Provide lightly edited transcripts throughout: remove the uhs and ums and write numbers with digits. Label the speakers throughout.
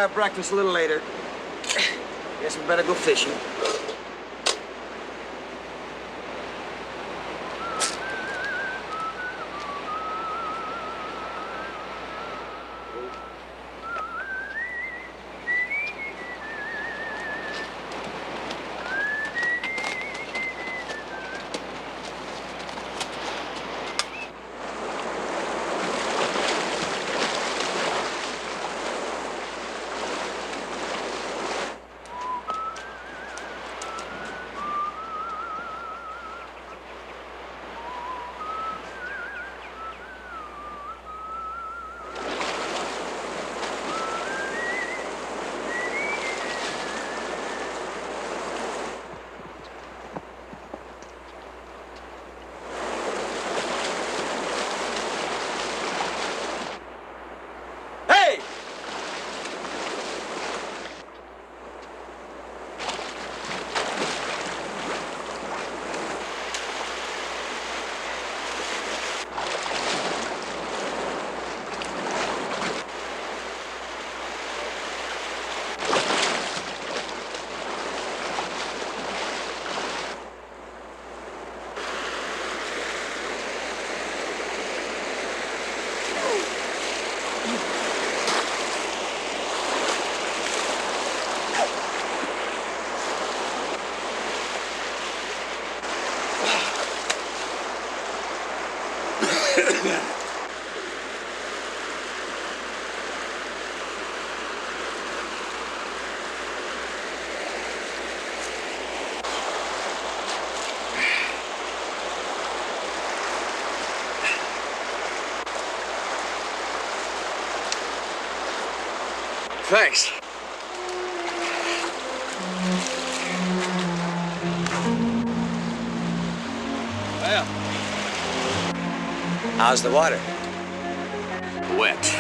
Speaker 1: have breakfast a little later. Guess we better go fishing. Thanks. Well, how's the water? Wet.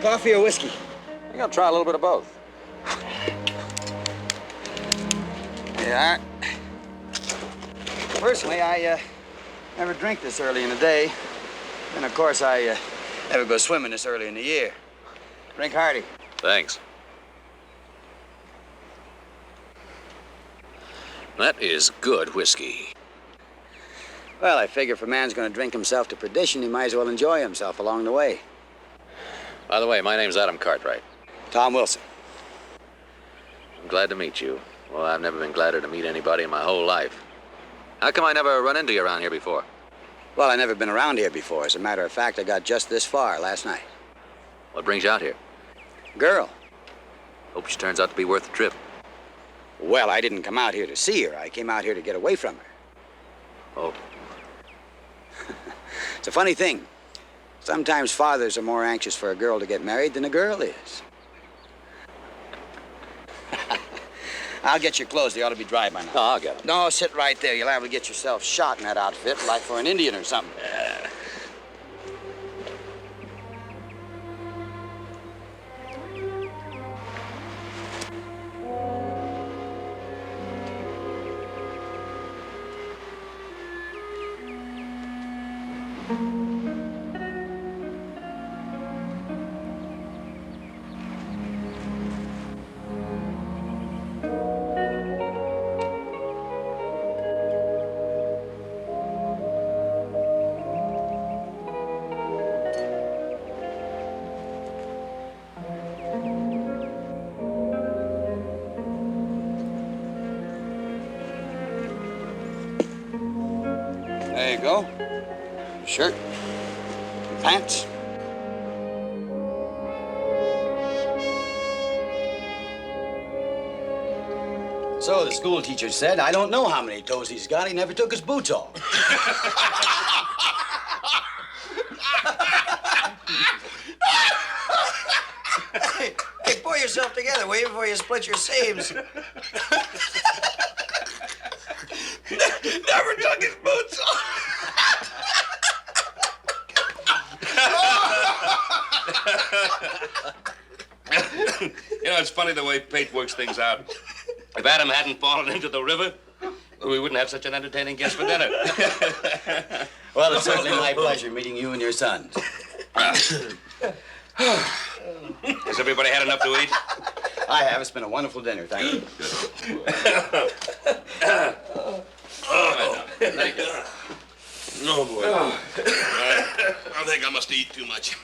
Speaker 1: Coffee or whiskey?
Speaker 2: I'm gonna try a little bit of both.
Speaker 1: Yeah. Personally, I never drink this early in the day. And of course, I never go swimming this early in the year. Drink hearty.
Speaker 2: Thanks. That is good whiskey.
Speaker 1: Well, I figure if a man's gonna drink himself to perdition, he might as well enjoy himself along the way.
Speaker 2: By the way, my name's Adam Cartwright.
Speaker 1: Tom Wilson.
Speaker 2: I'm glad to meet you. Well, I've never been gladder to meet anybody in my whole life. How come I never run into you around here before?
Speaker 1: Well, I've never been around here before. As a matter of fact, I got just this far last night.
Speaker 2: What brings you out here?
Speaker 1: Girl.
Speaker 2: Hope she turns out to be worth the trip.
Speaker 1: Well, I didn't come out here to see her. I came out here to get away from her.
Speaker 2: Oh.
Speaker 1: It's a funny thing. Sometimes fathers are more anxious for a girl to get married than a girl is. I'll get your clothes. They ought to be dry by now.
Speaker 2: Oh, I'll get them.
Speaker 1: No, sit right there. You'll have to get yourself shot in that outfit, like for an Indian or something. No? Shirt? Pants? So the school teacher said, I don't know how many toes he's got. He never took his boots off. Hey, pull yourself together, will you, before you split your seams. Never took his boots off.
Speaker 3: You know, it's funny the way fate works things out. If Adam hadn't fallen into the river, we wouldn't have such an entertaining guest for dinner.
Speaker 1: Well, it's certainly my pleasure meeting you and your sons.
Speaker 3: Has everybody had enough to eat?
Speaker 1: I have. It's been a wonderful dinner. Thank you.
Speaker 3: Thank you.
Speaker 4: No, boy. I think I must eat too much.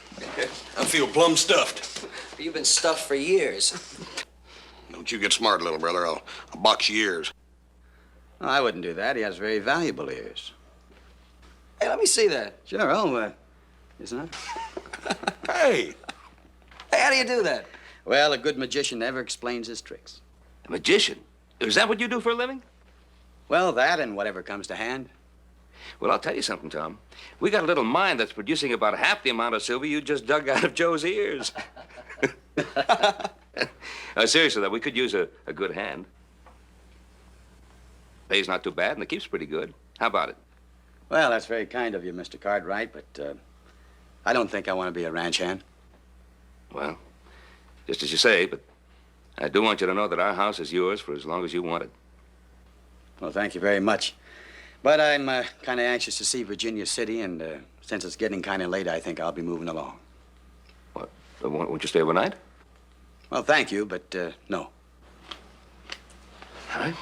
Speaker 4: I feel plumb stuffed.
Speaker 5: You've been stuffed for years.
Speaker 4: Don't you get smart, little brother. I'll box your ears.
Speaker 1: Oh, I wouldn't do that. He has very valuable ears.
Speaker 5: Hey, let me see that.
Speaker 1: Sure. Oh, isn't it?
Speaker 4: Hey!
Speaker 5: Hey, how do you do that?
Speaker 1: Well, a good magician never explains his tricks.
Speaker 3: A magician? Is that what you do for a living?
Speaker 1: Well, that and whatever comes to hand.
Speaker 3: Well, I'll tell you something, Tom. We got a little mine that's producing about half the amount of silver you just dug out of Joe's ears. Seriously, though, we could use a good hand. Pay's not too bad, and the keep's pretty good. How about it?
Speaker 1: Well, that's very kind of you, Mr. Cartwright, but I don't think I want to be a ranch hand.
Speaker 3: Well, just as you say, but I do want you to know that our house is yours for as long as you want it.
Speaker 1: Well, thank you very much. But I'm kind of anxious to see Virginia City, and since it's getting kind of late, I think I'll be moving along.
Speaker 3: What? Won't you stay overnight?
Speaker 1: Well, thank you, but no.
Speaker 3: All right.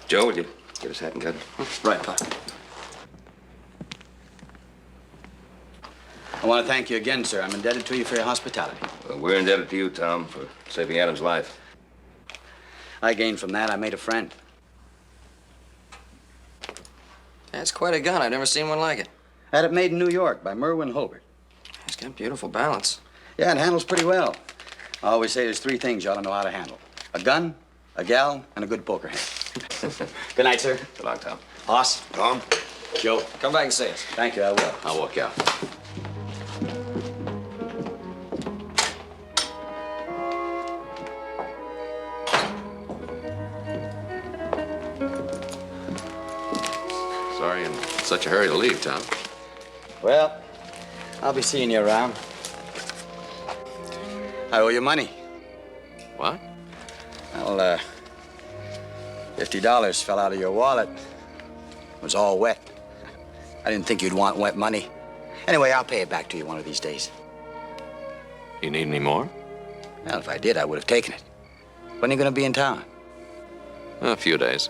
Speaker 3: Joe, will you get his hat and gun?
Speaker 1: Right, Pop. I want to thank you again, sir. I'm indebted to you for your hospitality.
Speaker 3: Well, we're indebted to you, Tom, for saving Adam's life.
Speaker 1: I gained from that. I made a friend.
Speaker 5: That's quite a gun. I've never seen one like it.
Speaker 1: Had it made in New York by Merwin Holbert.
Speaker 5: It's got beautiful balance.
Speaker 1: Yeah, it handles pretty well. I always say there's three things you ought to know how to handle. A gun, a gal, and a good poker hand. Good night, sir.
Speaker 3: So long, Tom.
Speaker 1: Hoss.
Speaker 4: Tom?
Speaker 1: Joe.
Speaker 5: Come back and see us.
Speaker 1: Thank you, I will.
Speaker 3: I'll walk you out. Sorry in such a hurry to leave, Tom.
Speaker 1: Well, I'll be seeing you around. I owe you money.
Speaker 3: What?
Speaker 1: Well, $50 fell out of your wallet. It was all wet. I didn't think you'd want wet money. Anyway, I'll pay it back to you one of these days.
Speaker 3: You need any more?
Speaker 1: Well, if I did, I would have taken it. When are you going to be in town?
Speaker 3: A few days.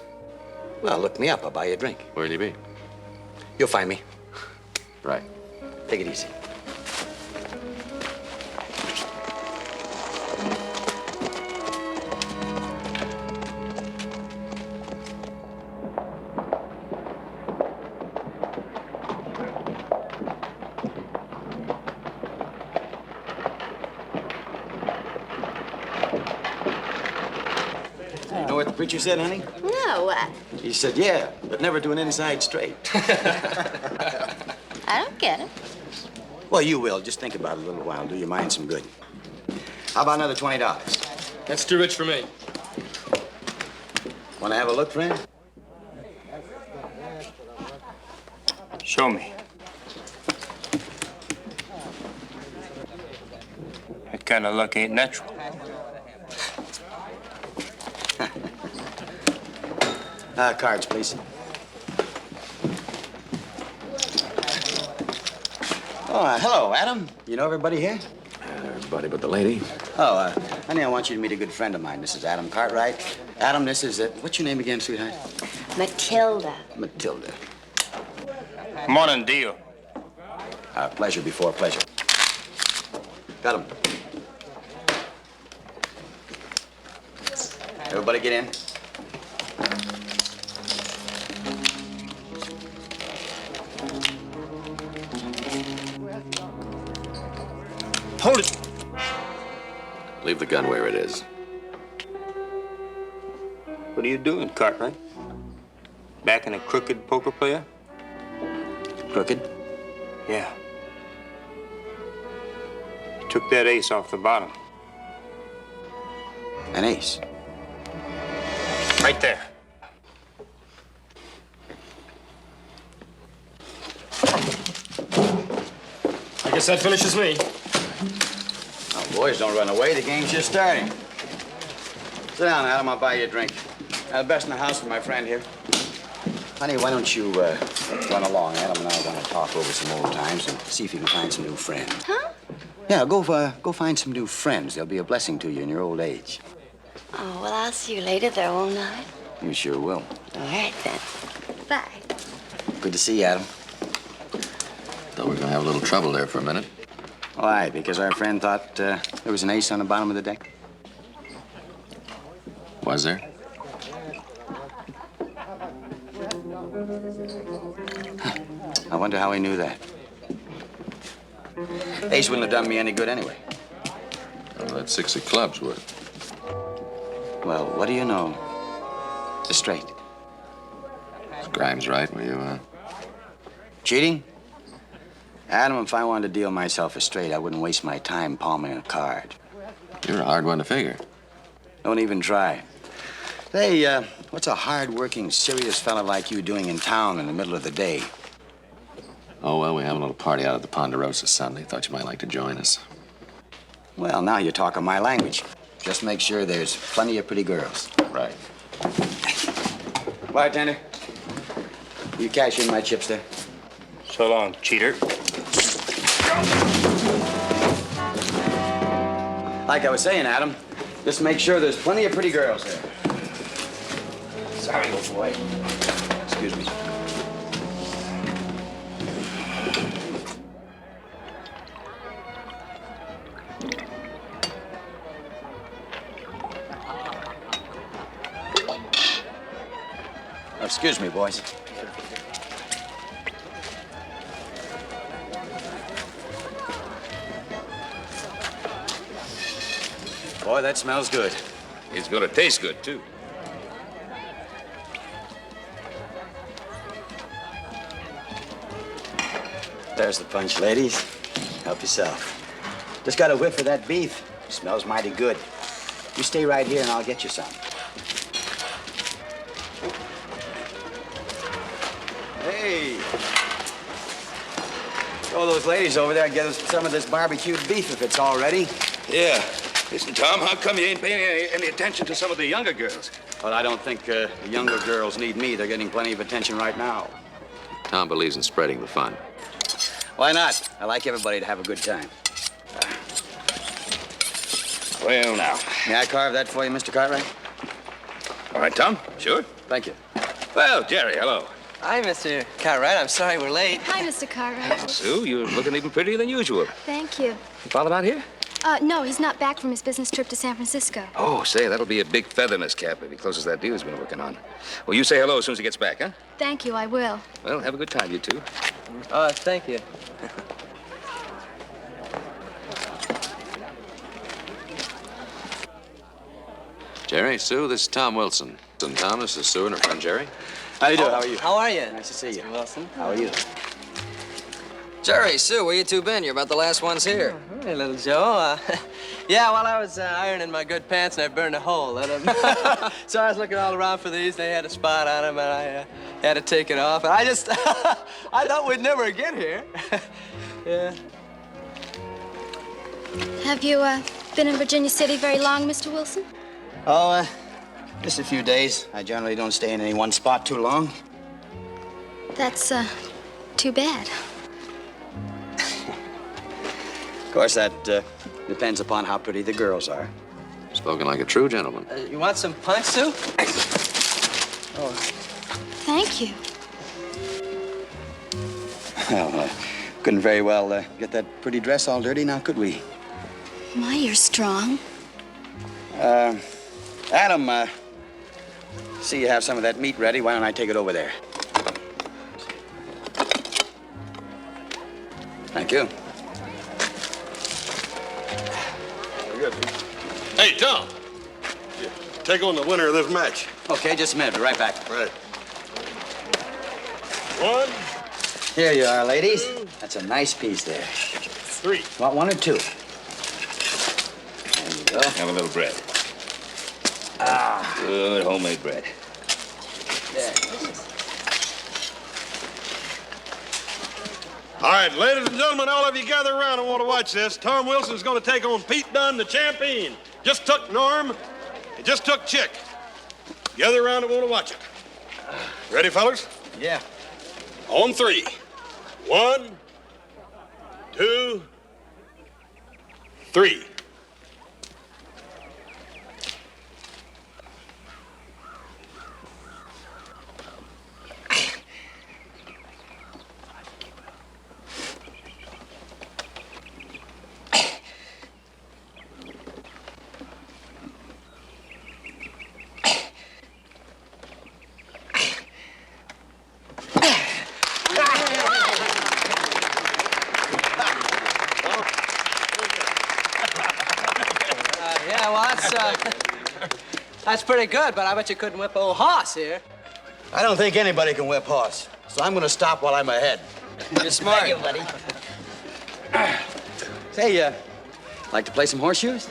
Speaker 1: Well, look me up. I'll buy you a drink.
Speaker 3: Where'll you be?
Speaker 1: You'll find me.
Speaker 3: Right.
Speaker 1: Take it easy. You know what the preacher said, honey?
Speaker 6: No, what?
Speaker 1: He said, yeah, but never do an inside straight.
Speaker 6: I don't get it.
Speaker 1: Well, you will. Just think about it a little while. Do your mind some good. How about another $20?
Speaker 7: That's too rich for me.
Speaker 1: Want to have a look, friend?
Speaker 7: Show me. That kind of luck ain't natural.
Speaker 1: Cards, please. Oh, hello, Adam. You know everybody here?
Speaker 2: Everybody but the lady.
Speaker 1: Oh, honey, I want you to meet a good friend of mine. This is Adam Cartwright. Adam, this is what's your name again, sweetheart?
Speaker 6: Matilda.
Speaker 1: Matilda.
Speaker 7: Morning, deal.
Speaker 1: Pleasure before pleasure. Got him. Everybody get in.
Speaker 7: Hold it.
Speaker 2: Leave the gun where it is.
Speaker 7: What are you doing, Cartwright? Backing a crooked poker player?
Speaker 1: Crooked?
Speaker 7: Yeah. You took that ace off the bottom.
Speaker 1: An ace.
Speaker 7: Right there.
Speaker 8: I guess that finishes me.
Speaker 1: Oh, boys, don't run away. The game's just starting. Sit down, Adam. I'll buy you a drink. The best in the house for my friend here. Honey, why don't you run along? Adam and I want to talk over some old times and see if you can find some new friends.
Speaker 6: Huh?
Speaker 1: Yeah, go find some new friends. They'll be a blessing to you in your old age.
Speaker 6: Oh, well, I'll see you later, though, won't I?
Speaker 1: You sure will.
Speaker 6: All right, then. Bye.
Speaker 1: Good to see you, Adam.
Speaker 2: Thought we were gonna have a little trouble there for a minute.
Speaker 1: Why? Because our friend thought there was an ace on the bottom of the deck?
Speaker 2: Was there?
Speaker 1: I wonder how he knew that. Ace wouldn't have done me any good anyway.
Speaker 2: Well, that's 6 of clubs worth.
Speaker 1: Well, what do you know? It's straight.
Speaker 2: Is Grimes right, were you,
Speaker 1: Cheating? Adam, if I wanted to deal myself a straight, I wouldn't waste my time palming a card.
Speaker 2: You're a hard one to figure.
Speaker 1: Don't even try. Hey, what's a hard-working, serious fella like you doing in town in the middle of the day?
Speaker 2: Oh, well, we have a little party out at the Ponderosa Sunday. Thought you might like to join us.
Speaker 1: Well, now you're talking my language. Just make sure there's plenty of pretty girls.
Speaker 2: Right.
Speaker 1: Bartender, you cash in my chips there?
Speaker 7: So long, cheater.
Speaker 1: Like I was saying, Adam, just make sure there's plenty of pretty girls there. Sorry, old boy. Excuse me. Excuse me, boys. Boy, that smells good.
Speaker 3: It's gonna taste good, too.
Speaker 1: There's the punch, ladies. Help yourself. Just got a whiff of that beef. Smells mighty good. You stay right here and I'll get you some. Hey. Throw those ladies over there and get us some of this barbecued beef if it's all ready.
Speaker 3: Yeah. Listen, Tom, how come you ain't paying any attention to some of the younger girls?
Speaker 1: Well, I don't think the younger girls need me. They're getting plenty of attention right now.
Speaker 2: Tom believes in spreading the fun.
Speaker 1: Why not? I like everybody to have a good time.
Speaker 3: Well, now.
Speaker 1: May I carve that for you, Mr. Cartwright?
Speaker 3: All right, Tom. Sure.
Speaker 1: Thank you.
Speaker 3: Well, Jerry, hello.
Speaker 5: Hi, Mr. Cartwright. I'm sorry we're late.
Speaker 6: Hi, Mr. Cartwright.
Speaker 3: Sue, you're looking even prettier than usual.
Speaker 6: Thank you.
Speaker 3: Father out here?
Speaker 6: No, he's not back from his business trip to San Francisco.
Speaker 3: Oh, say, that'll be a big feather in his cap if he closes that deal he's been working on. Well, you say hello as soon as he gets back, huh?
Speaker 6: Thank you, I will.
Speaker 3: Well, have a good time, you two.
Speaker 5: Thank you.
Speaker 2: Jerry, Sue, this is Tom Wilson. And Tom, this is Sue and her friend Jerry.
Speaker 1: How you doing? How are you?
Speaker 5: How are you?
Speaker 1: Nice to see you.
Speaker 5: Mr. Wilson.
Speaker 1: How are you?
Speaker 5: Jerry, Sue, where you two been? You're about the last ones here. Hey, little Joe. Yeah, well, I was ironing my good pants and I burned a hole in them. So I was looking all around for these. They had a spot on them and I had to take it off. And I just, I thought we'd never get here. Yeah.
Speaker 6: Have you, been in Virginia City very long, Mr. Wilson?
Speaker 1: Oh, just a few days. I generally don't stay in any one spot too long.
Speaker 6: That's, too bad.
Speaker 1: Of course, that depends upon how pretty the girls are.
Speaker 2: Spoken like a true gentleman.
Speaker 5: You want some punch, Sue?
Speaker 6: Thank you.
Speaker 1: Well, couldn't very well get that pretty dress all dirty now, could we?
Speaker 6: My, you're strong.
Speaker 1: Adam, see you have some of that meat ready. Why don't I take it over there? Thank you.
Speaker 4: Hey, Tom. Take on the winner of this match.
Speaker 1: Okay, just a minute. Be right back.
Speaker 4: Right. One,
Speaker 1: Here you are, ladies. That's a nice piece there.
Speaker 4: 3.
Speaker 1: Want one or two? There you go.
Speaker 3: Have a little bread.
Speaker 1: Ah.
Speaker 3: Good homemade bread.
Speaker 1: There.
Speaker 4: All right, ladies and gentlemen, all of you gather around and want to watch this. Tom Wilson's going to take on Pete Dunn, the champion. Just took Norm. He just took Chick. Gather around and want to watch it. Ready, fellas?
Speaker 1: Yeah.
Speaker 4: On 3. 1, 2, 3.
Speaker 5: Yeah, well, that's pretty good, but I bet you couldn't whip old Hoss here.
Speaker 1: I don't think anybody can whip horse, so I'm gonna stop while I'm ahead.
Speaker 5: You're smart.
Speaker 1: Thank you, buddy. Say, like to play some horseshoes?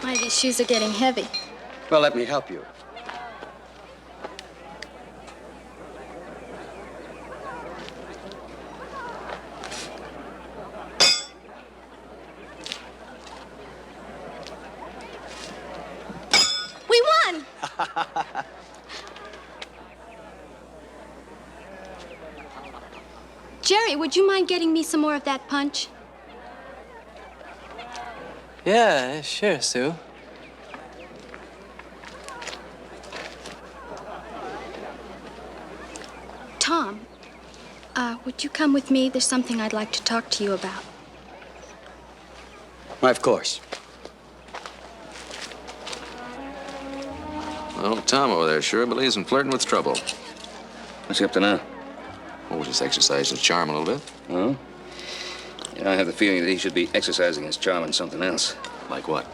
Speaker 6: My, these shoes are getting heavy.
Speaker 1: Well, let me help you.
Speaker 6: We won! Jerry, would you mind getting me some more of that punch?
Speaker 5: Yeah, sure, Sue.
Speaker 6: Tom, would you come with me? There's something I'd like to talk to you about.
Speaker 1: Why, of course.
Speaker 2: Well, Tom over there sure believes in flirting with trouble.
Speaker 3: What's he up to now?
Speaker 2: Oh, just exercise his charm a little bit.
Speaker 3: Oh? Yeah, I have the feeling that he should be exercising his charm on something else.
Speaker 2: Like what?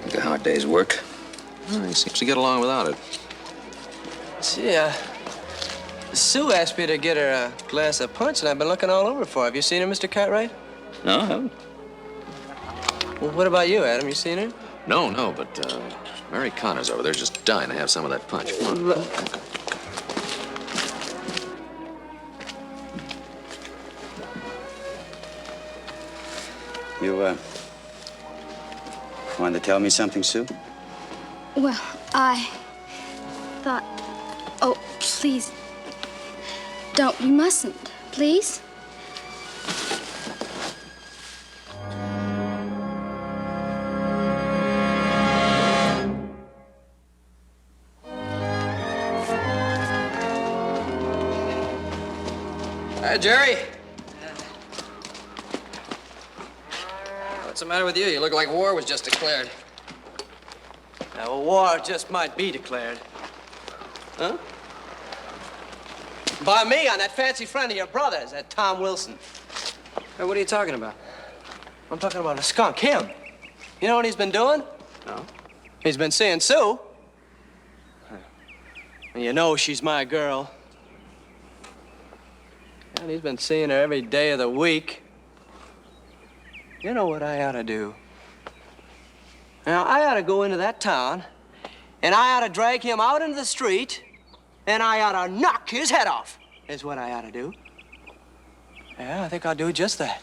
Speaker 3: Like a hard day's work.
Speaker 2: Oh, he seems to get along without it.
Speaker 5: See, Sue asked me to get her a glass of punch, and I've been looking all over for her. Have you seen her, Mr. Cartwright?
Speaker 3: No, I haven't.
Speaker 5: Well, what about you, Adam? You seen her?
Speaker 2: No, but Mary Connor's over there just dying to have some of that punch. Come on.
Speaker 1: You, wanted to tell me something, Sue?
Speaker 6: Well, I thought... Oh, please. Don't. You mustn't. Please?
Speaker 5: Hi, Jerry. What's the matter with you? You look like war was just declared. Well, war just might be declared. Huh? By me, on that fancy friend of your brother's, that Tom Wilson.
Speaker 9: Hey, what are you talking about?
Speaker 5: I'm talking about a skunk, him. You know what he's been doing?
Speaker 9: No.
Speaker 5: He's been seeing Sue. And you know she's my girl. And he's been seeing her every day of the week. You know what I ought to do? Now, I ought to go into that town, and I ought to drag him out into the street, and I ought to knock his head off, is what I ought to do. Yeah, I think I'll do just that.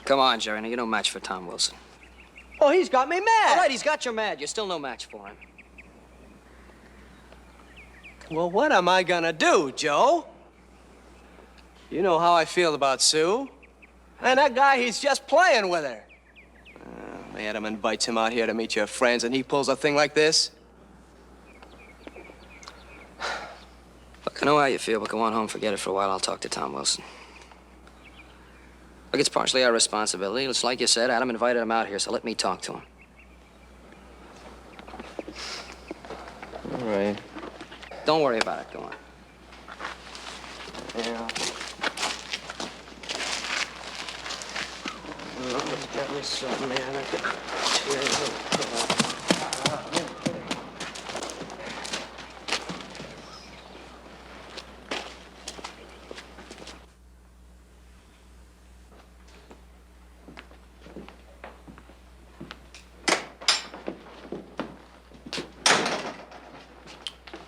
Speaker 9: Come on, Jerry. Now, you're no match for Tom Wilson.
Speaker 5: Oh, he's got me mad.
Speaker 9: All right, he's got you mad. You're still no match for him.
Speaker 5: Well, what am I gonna do, Joe? You know how I feel about Sue. And that guy, he's just playing with her. Adam invites him out here to meet your friends, and he pulls a thing like this.
Speaker 9: Look, I know how you feel, but go on home, forget it for a while. I'll talk to Tom Wilson. Look, it's partially our responsibility. It's like you said, Adam invited him out here, so let me talk to him.
Speaker 5: All right.
Speaker 9: Don't worry about it. Go on.
Speaker 5: Yeah. Got me something, man.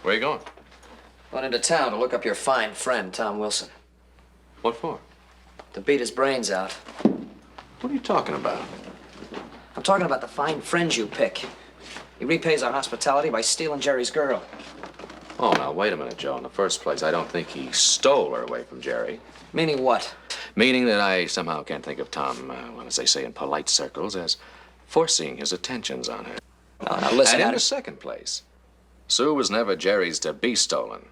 Speaker 2: Where are you going?
Speaker 9: Went into town to look up your fine friend, Tom Wilson.
Speaker 2: What for?
Speaker 9: To beat his brains out.
Speaker 2: What are you talking about?
Speaker 9: I'm talking about the fine friend you pick. He repays our hospitality by stealing Jerry's girl.
Speaker 2: Oh, now, wait a minute, Joe. In the first place, I don't think he stole her away from Jerry.
Speaker 9: Meaning what?
Speaker 2: Meaning that I somehow can't think of Tom, as they say in polite circles, as forcing his attentions on her.
Speaker 9: Now listen,
Speaker 2: And in
Speaker 9: Adam.
Speaker 2: the second place, Sue was never Jerry's to be stolen.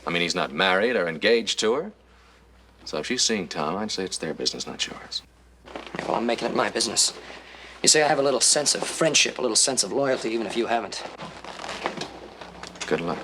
Speaker 2: I mean, he's not married or engaged to her. So if she's seeing Tom, I'd say it's their business, not yours.
Speaker 9: Yeah, well, I'm making it my business. You see, I have a little sense of friendship, a little sense of loyalty, even if you haven't.
Speaker 2: Good luck.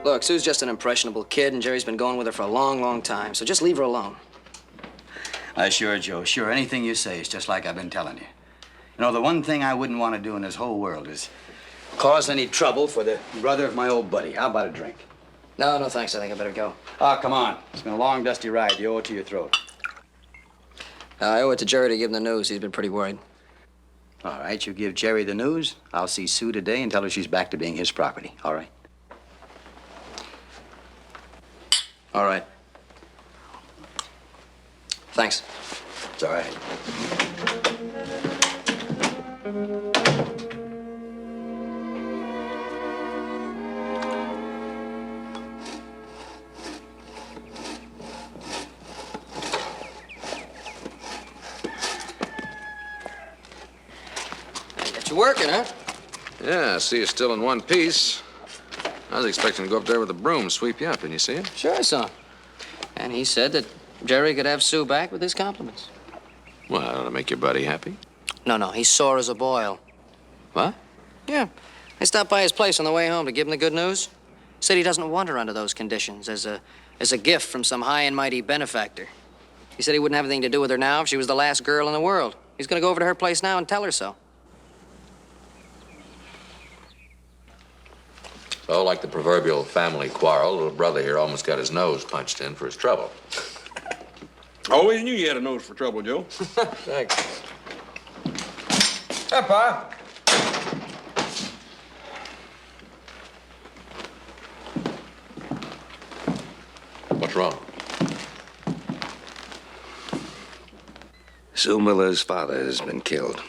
Speaker 9: Look, Sue's just an impressionable kid, and Jerry's been going with her for a long, long time, so just leave her alone.
Speaker 1: Sure, Joe. Sure, anything you say is just like I've been telling you. You know, the one thing I wouldn't want to do in this whole world is cause any trouble for the brother of my old buddy. How about a drink?
Speaker 9: No, no, thanks. I think I better go.
Speaker 1: Oh, come on. It's been a long, dusty ride. You owe it to your throat.
Speaker 9: I owe it to Jerry to give him the news. He's been pretty worried.
Speaker 1: All right, you give Jerry the news. I'll see Sue today and tell her she's back to being his property. All right?
Speaker 9: All right. Thanks.
Speaker 1: It's all right.
Speaker 9: Get you working, huh?
Speaker 2: Yeah, I see you're still in one piece. I was expecting to go up there with a broom, sweep you up. Didn't you see him?
Speaker 9: Sure, I saw him. And he said that Jerry could have Sue back with his compliments.
Speaker 2: Well, that ought to make your buddy happy.
Speaker 9: No, he's sore as a boil.
Speaker 2: What?
Speaker 9: Yeah. I stopped by his place on the way home to give him the good news. Said he doesn't want her under those conditions as a gift from some high and mighty benefactor. He said he wouldn't have anything to do with her now if she was the last girl in the world. He's gonna go over to her place now and tell her so.
Speaker 2: So, like the proverbial family quarrel, little brother here almost got his nose punched in for his trouble.
Speaker 4: Always knew you had a nose for trouble, Joe.
Speaker 2: Thanks.
Speaker 5: Hey, Pa.
Speaker 2: What's wrong?
Speaker 10: Sue Miller's father has been killed.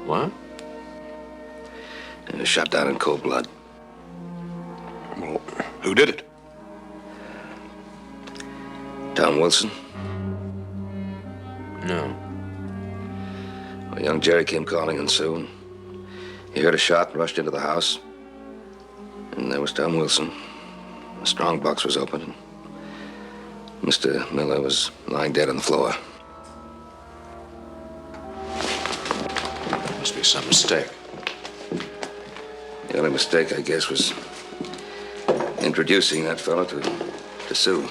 Speaker 2: What?
Speaker 10: He was shot down in cold blood.
Speaker 4: Well, who did it?
Speaker 10: Tom Wilson.
Speaker 2: No.
Speaker 10: Well, young Jerry came calling on Sue. And he heard a shot and rushed into the house. And there was Tom Wilson. The strongbox was open. And Mr. Miller was lying dead on the floor.
Speaker 2: Must be some mistake.
Speaker 10: The only mistake, I guess, was introducing that fellow to Sue.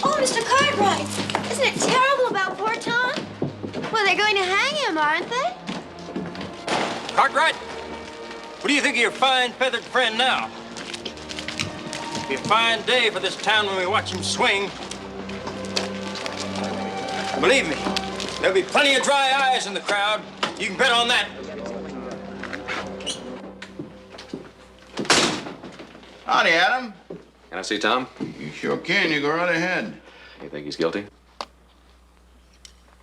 Speaker 11: Oh, Mr. Cartwright, isn't it terrible about poor Tom? Well, they're going to hang him, aren't they?
Speaker 7: Cartwright, what do you think of your fine feathered friend now? It'll be a fine day for this town when we watch him swing. Believe me, there'll be plenty of dry eyes in the crowd. You can bet on that.
Speaker 1: Howdy, Adam.
Speaker 2: Can I see Tom?
Speaker 1: You sure can. You go right ahead.
Speaker 2: You think he's guilty?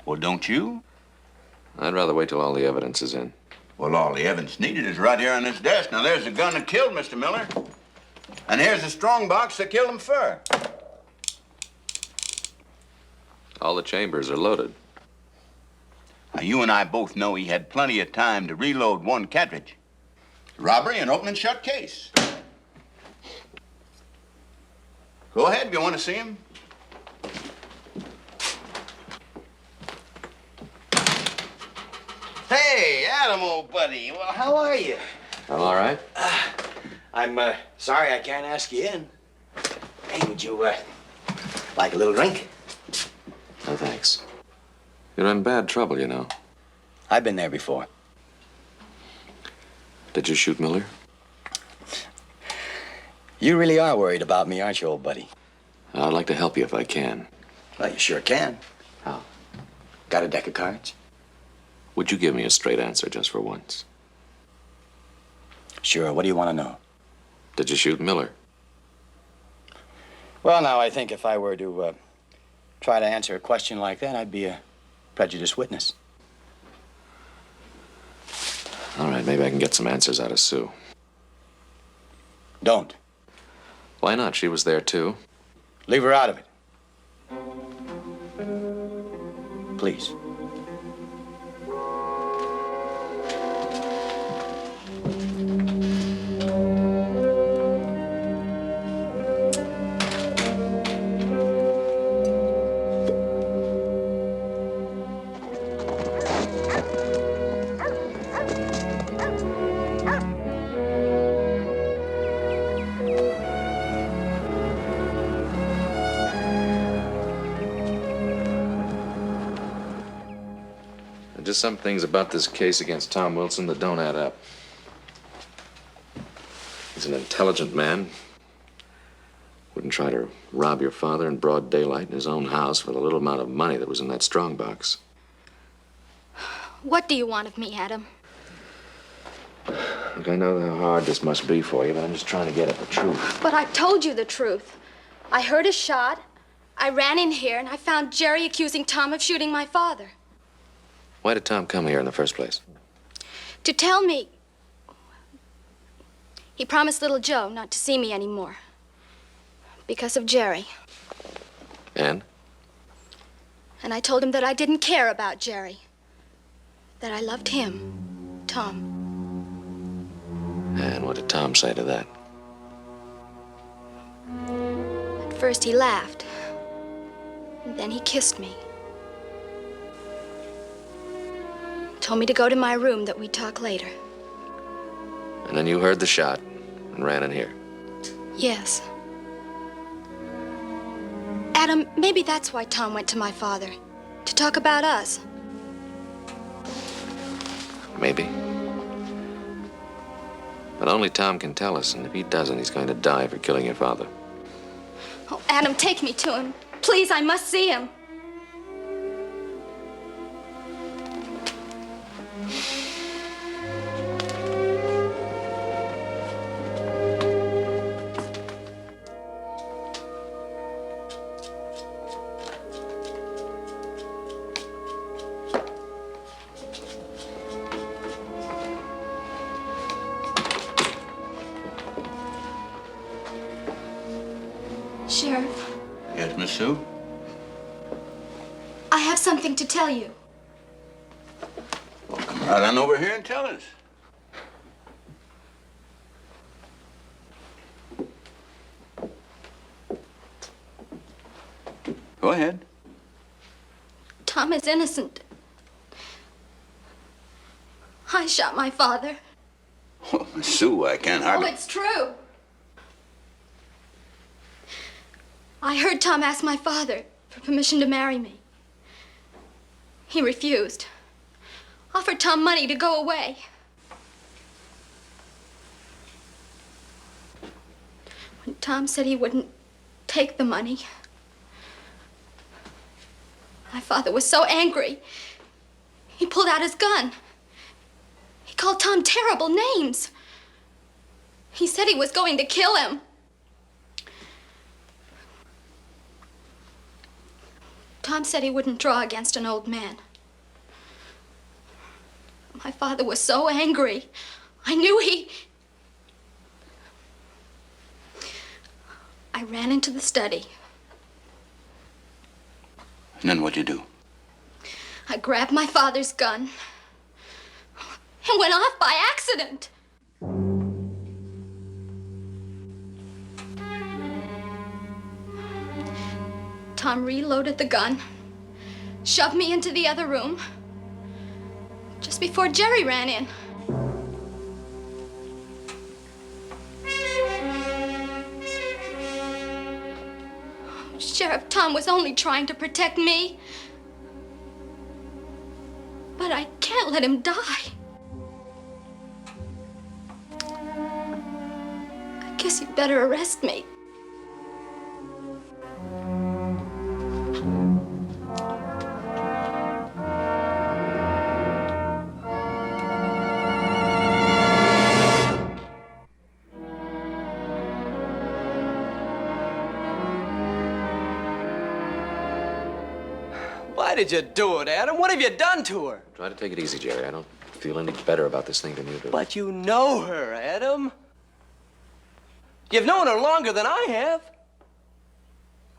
Speaker 1: Well, don't you?
Speaker 2: I'd rather wait till all the evidence is in.
Speaker 1: Well, all the evidence needed is right here on this desk. Now, there's the gun that killed Mr. Miller. And here's the strongbox that killed him fur.
Speaker 2: All the chambers are loaded.
Speaker 1: Now, you and I both know he had plenty of time to reload one cartridge. Robbery and open and shut case. Go ahead if you want to see him. Hey, Adam, old buddy. Well, how are you?
Speaker 2: I'm all right.
Speaker 12: I'm sorry I can't ask you in. Hey, would you like a little drink?
Speaker 2: No, thanks. You're in bad trouble, you know.
Speaker 12: I've been there before.
Speaker 2: Did you shoot Miller?
Speaker 12: You really are worried about me, aren't you, old buddy?
Speaker 2: I'd like to help you if I can.
Speaker 12: Well, you sure can.
Speaker 2: How?
Speaker 12: Got a deck of cards?
Speaker 2: Would you give me a straight answer just for once?
Speaker 12: Sure. What do you want to know?
Speaker 2: Did you shoot Miller?
Speaker 12: Well, now, I think if I were to try to answer a question like that, I'd be a prejudiced witness.
Speaker 2: All right, maybe I can get some answers out of Sue.
Speaker 12: Don't.
Speaker 2: Why not? She was there, too.
Speaker 12: Leave her out of it. Please.
Speaker 2: Just some things about this case against Tom Wilson that don't add up. He's an intelligent man. Wouldn't try to rob your father in broad daylight in his own house for the little amount of money that was in that strongbox.
Speaker 6: What do you want of me, Adam?
Speaker 2: Look, I know how hard this must be for you, but I'm just trying to get at the truth.
Speaker 6: But I told you the truth. I heard a shot. I ran in here and I found Jerry accusing Tom of shooting my father.
Speaker 2: Why did Tom come here in the first place?
Speaker 6: To tell me. He promised little Joe not to see me anymore. Because of Jerry.
Speaker 2: And?
Speaker 6: And I told him that I didn't care about Jerry. That I loved him, Tom.
Speaker 2: And what did Tom say to that?
Speaker 6: At first he laughed. And then he kissed me. Told me to go to my room, that we'd talk later.
Speaker 2: And then you heard the shot and ran in here.
Speaker 6: Yes. Adam, maybe that's why Tom went to my father. To talk about us.
Speaker 2: Maybe. But only Tom can tell us, and if he doesn't, he's going to die for killing your father.
Speaker 6: Oh, Adam, take me to him. Please, I must see him. Sheriff.
Speaker 1: Yes, Miss Sue?
Speaker 6: I have something to tell you.
Speaker 1: Well, come right on over here and tell us. Go ahead.
Speaker 6: Tom is innocent. I shot my father.
Speaker 1: Well, Miss Sue, I can't hardly...
Speaker 6: Oh, it's true. I heard Tom ask my father for permission to marry me. He refused. Offered Tom money to go away. When Tom said he wouldn't take the money, my father was so angry, he pulled out his gun called Tom terrible names. He said he was going to kill him. Tom said he wouldn't draw against an old man. My father was so angry. I knew he... I ran into the study.
Speaker 1: And then what'd you do?
Speaker 6: I grabbed my father's gun and went off by accident. Tom reloaded the gun, shoved me into the other room just before Jerry ran in. Sheriff Tom was only trying to protect me. But I can't let him die. I guess you'd better arrest me.
Speaker 5: Why did you do it, Adam? What have you done to her?
Speaker 2: Try to take it easy, Jerry. I don't feel any better about this thing than you do.
Speaker 5: But you know her, Adam. You've known her longer than I have.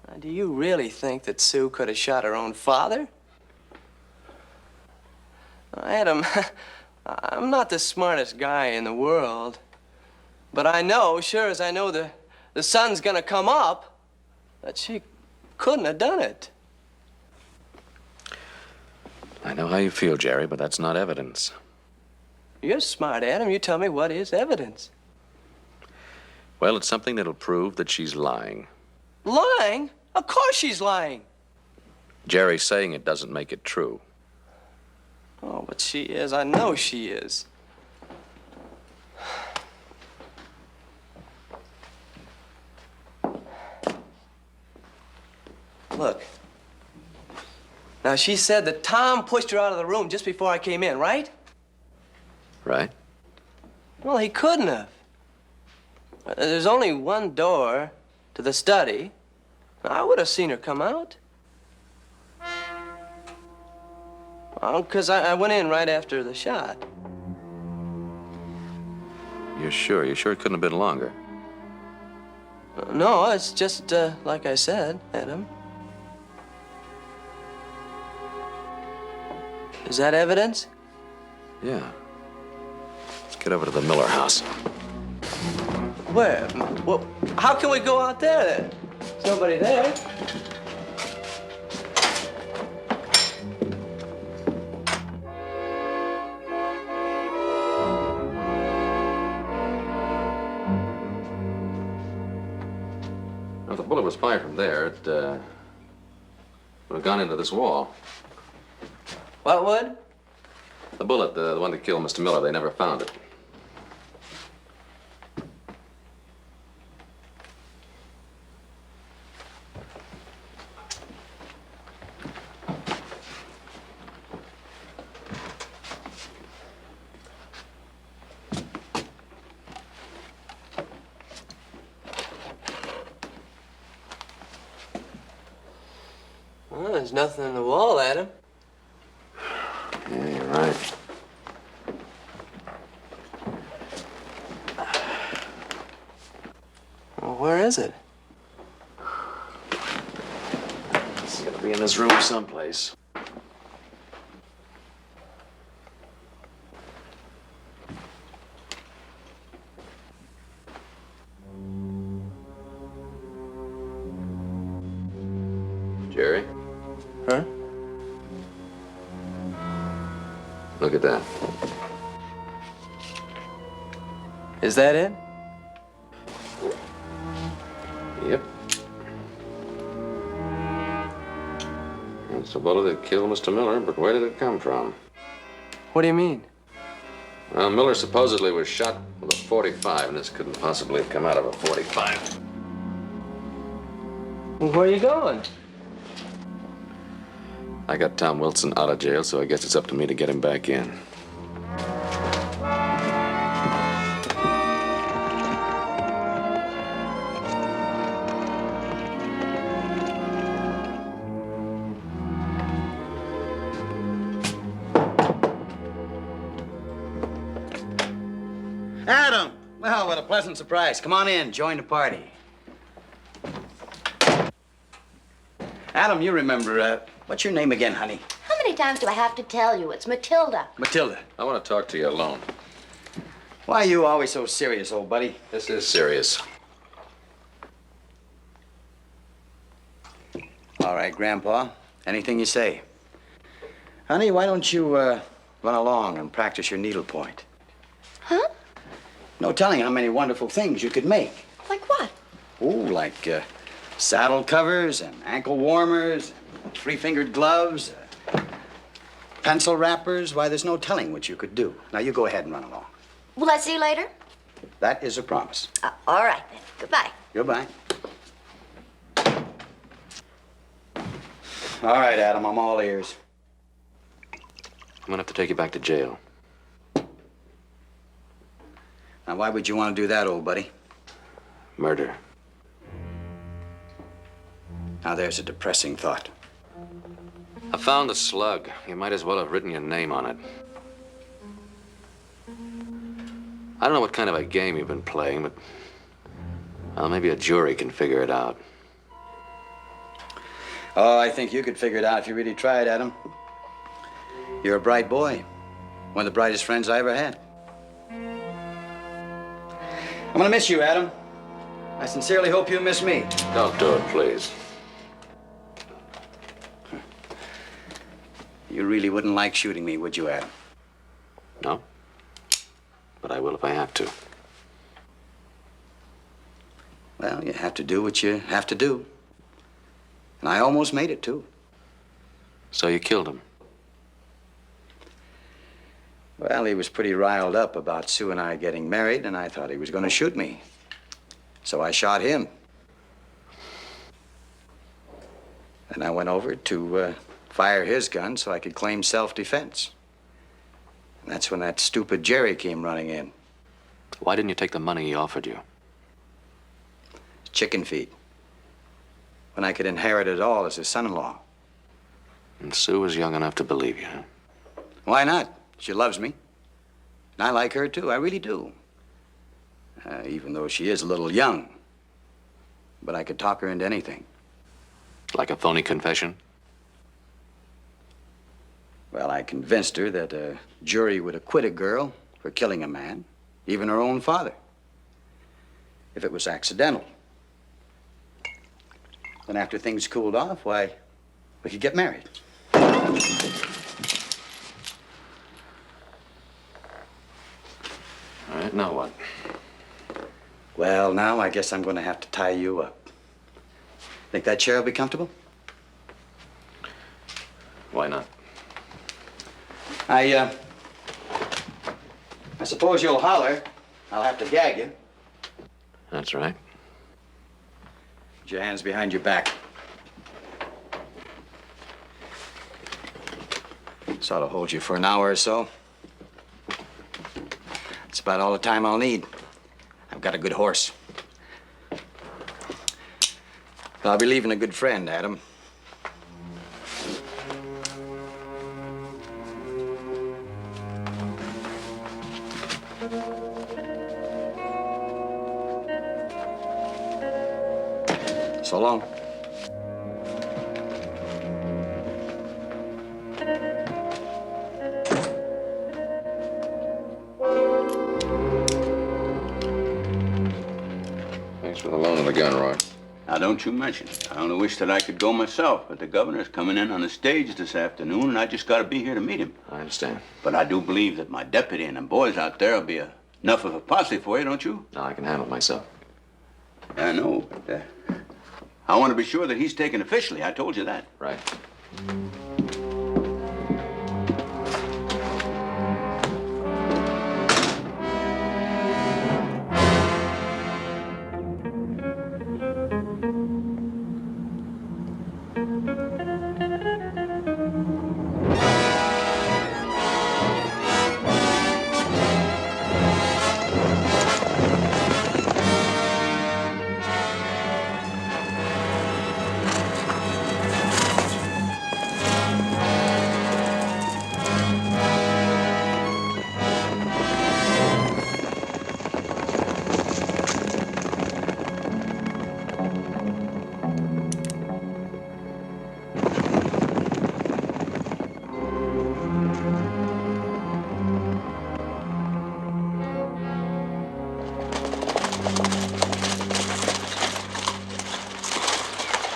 Speaker 5: Now, do you really think that Sue could have shot her own father? Adam, I'm not the smartest guy in the world. But I know, sure as I know the sun's gonna come up, that she couldn't have done it.
Speaker 2: I know how you feel, Jerry, but that's not evidence.
Speaker 5: You're smart, Adam. You tell me what is evidence.
Speaker 2: Well, it's something that'll prove that she's lying.
Speaker 5: Lying? Of course she's lying.
Speaker 2: Jerry saying it doesn't make it true.
Speaker 5: Oh, but she is. I know she is. Look. Now, she said that Tom pushed her out of the room just before I came in, right?
Speaker 2: Right?
Speaker 5: Well, he couldn't have. There's only one door to the study. I would have seen her come out. Oh, because I went in right after the shot.
Speaker 2: You're sure? You're sure it couldn't have been longer?
Speaker 5: No, it's just like I said, Adam. Is that evidence?
Speaker 2: Yeah. Let's get over to the Miller house.
Speaker 5: Where? Well, how can we go out there then? There's nobody there.
Speaker 2: If the bullet was fired from there, it would have gone into this wall.
Speaker 5: What would?
Speaker 2: The bullet, the one that killed Mr. Miller, they never found it.
Speaker 5: Well, there's nothing in the wall, Adam.
Speaker 2: Yeah, you're right.
Speaker 5: Well, where is it?
Speaker 2: It's gotta be in this room someplace. Jerry?
Speaker 5: Huh?
Speaker 2: Look at that.
Speaker 5: Is that it?
Speaker 2: Yep. It's the bullet that killed Mr. Miller, but where did it come from?
Speaker 5: What do you mean?
Speaker 2: Well, Miller supposedly was shot with a .45, and this couldn't possibly have come out of a .45.
Speaker 5: Well, where are you going?
Speaker 2: I got Tom Wilson out of jail, so I guess it's up to me to get him back in.
Speaker 1: Well, what a pleasant surprise. Come on in, join the party. Adam, you remember, what's your name again, honey?
Speaker 11: How many times do I have to tell you? It's Matilda.
Speaker 1: Matilda.
Speaker 2: I want to talk to you alone.
Speaker 1: Why are you always so serious, old buddy?
Speaker 2: This is serious.
Speaker 1: All right, Grandpa. Anything you say. Honey, why don't you, run along and practice your needlepoint?
Speaker 11: Huh?
Speaker 1: No telling how many wonderful things you could make.
Speaker 11: Like what?
Speaker 1: Oh, like, saddle covers and ankle warmers, and three-fingered gloves, pencil wrappers. Why, there's no telling what you could do. Now, you go ahead and run along.
Speaker 11: Will I see you later?
Speaker 1: That is a promise.
Speaker 11: All right, then. Goodbye.
Speaker 1: Goodbye. All right, Adam, I'm all ears.
Speaker 2: I'm gonna have to take you back to jail.
Speaker 1: Now, why would you want to do that, old buddy?
Speaker 2: Murder.
Speaker 1: Now, there's a depressing thought.
Speaker 2: I found the slug. You might as well have written your name on it. I don't know what kind of a game you've been playing, but well, maybe a jury can figure it out.
Speaker 1: Oh, I think you could figure it out if you really tried, Adam. You're a bright boy. One of the brightest friends I ever had. I'm gonna miss you, Adam. I sincerely hope you miss me.
Speaker 2: Don't do it, please.
Speaker 1: You really wouldn't like shooting me, would you, Adam?
Speaker 2: No. But I will if I have to.
Speaker 1: Well, you have to do what you have to do. And I almost made it, too.
Speaker 2: So you killed him?
Speaker 1: Well, he was pretty riled up about Sue and I getting married, and I thought he was going to shoot me. So I shot him. Then I went over to fire his gun so I could claim self-defense. And that's when that stupid Jerry came running in.
Speaker 2: Why didn't you take the money he offered you?
Speaker 1: Chicken feed. When I could inherit it all as his son-in-law.
Speaker 2: And Sue was young enough to believe you, huh?
Speaker 1: Why not? She loves me. And I like her, too. I really do. Even though she is a little young. But I could talk her into anything.
Speaker 2: Like a phony confession?
Speaker 1: Well, I convinced her that a jury would acquit a girl for killing a man, even her own father, if it was accidental. Then after things cooled off, why, we could get married.
Speaker 2: All right, now what?
Speaker 1: Well, now I guess I'm going to have to tie you up. Think that chair will be comfortable?
Speaker 2: Why not?
Speaker 1: I suppose you'll holler. I'll have to gag you.
Speaker 2: That's right.
Speaker 1: Put your hands behind your back. This ought to hold you for an hour or so. That's about all the time I'll need. I've got a good horse. I'll be leaving a good friend, Adam. So long.
Speaker 2: Thanks for the loan of the gun, Roy.
Speaker 13: Now, don't you mention it. I only wish that I could go myself, but the governor's coming in on the stage this afternoon, and I just got to be here to meet him.
Speaker 2: I understand.
Speaker 13: But I do believe that my deputy and the boys out there will be enough of a posse for you, don't you?
Speaker 2: No, I can handle it myself.
Speaker 13: I know, but I want to be sure that he's taken officially. I told you that.
Speaker 2: Right.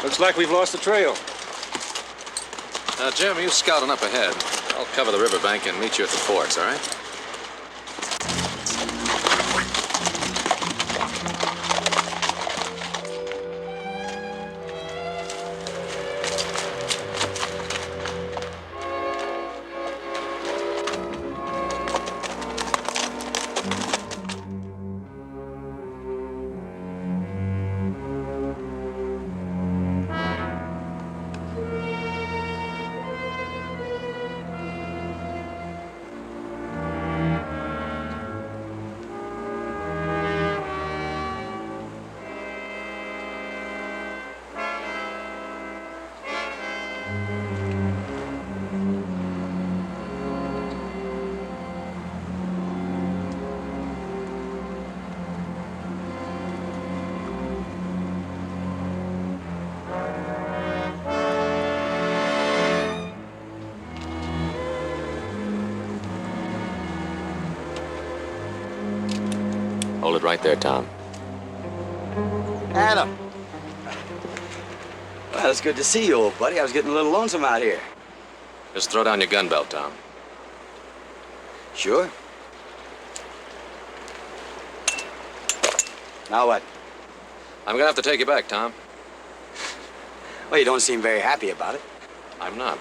Speaker 7: Looks like we've lost the trail.
Speaker 2: Now, Jim, you scouting up ahead. I'll cover the riverbank and meet you at the forks, all right? Hold it right there, Tom.
Speaker 1: Adam. Well, it's good to see you, old buddy. I was getting a little lonesome out here.
Speaker 2: Just throw down your gun belt, Tom.
Speaker 1: Sure. Now what?
Speaker 2: I'm gonna have to take you back, Tom.
Speaker 1: Well, you don't seem very happy about it.
Speaker 2: I'm not.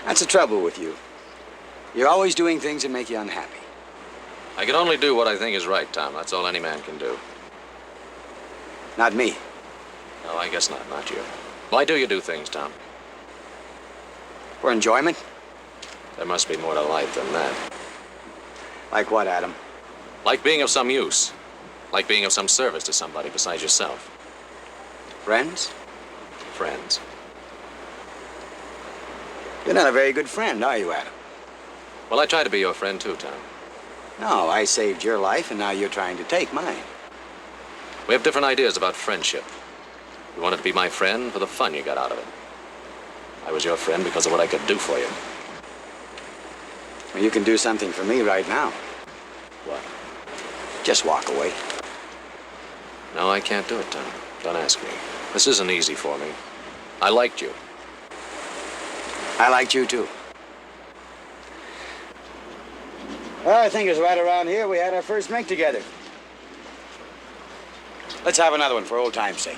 Speaker 1: That's the trouble with you. You're always doing things that make you unhappy.
Speaker 2: I can only do what I think is right, Tom. That's all any man can do.
Speaker 1: Not me.
Speaker 2: No, I guess not. Not you. Why do you do things, Tom?
Speaker 1: For enjoyment?
Speaker 2: There must be more to life than that.
Speaker 1: Like what, Adam?
Speaker 2: Like being of some use. Like being of some service to somebody besides yourself.
Speaker 1: Friends?
Speaker 2: Friends.
Speaker 1: You're not a very good friend, are you, Adam?
Speaker 2: Well, I try to be your friend, too, Tom.
Speaker 1: No, I saved your life, and now you're trying to take mine.
Speaker 2: We have different ideas about friendship. You wanted to be my friend for the fun you got out of it. I was your friend because of what I could do for you.
Speaker 1: Well, you can do something for me right now.
Speaker 2: What?
Speaker 1: Just walk away.
Speaker 2: No, I can't do it, Tom. Don't ask me. This isn't easy for me. I liked you.
Speaker 1: I liked you, too. Well, I think it was right around here we had our first drink together. Let's have another one for old time's sake.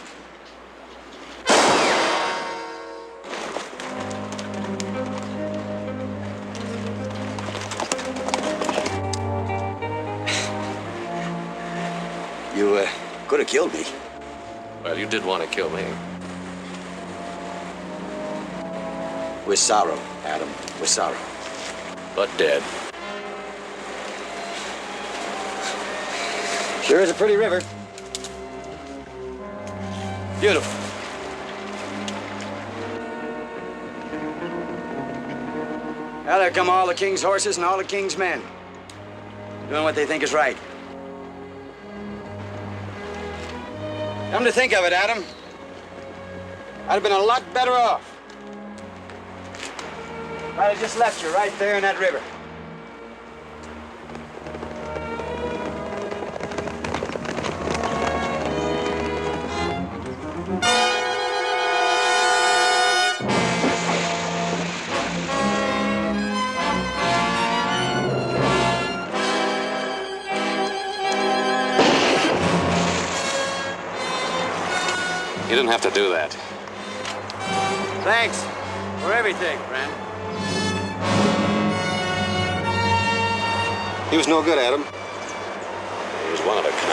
Speaker 1: You could have killed me.
Speaker 2: Well, you did want to kill me.
Speaker 1: With sorrow, Adam, with sorrow.
Speaker 2: But dead.
Speaker 1: Sure is a pretty river. Beautiful. Now there come all the king's horses and all the king's men. Doing what they think is right. Come to think of it, Adam, I'd have been a lot better off if I'd have just left you right there in that river.
Speaker 2: You didn't have to do that.
Speaker 1: Thanks for everything, friend.
Speaker 4: He was no good, Adam.
Speaker 2: He was one of a kind.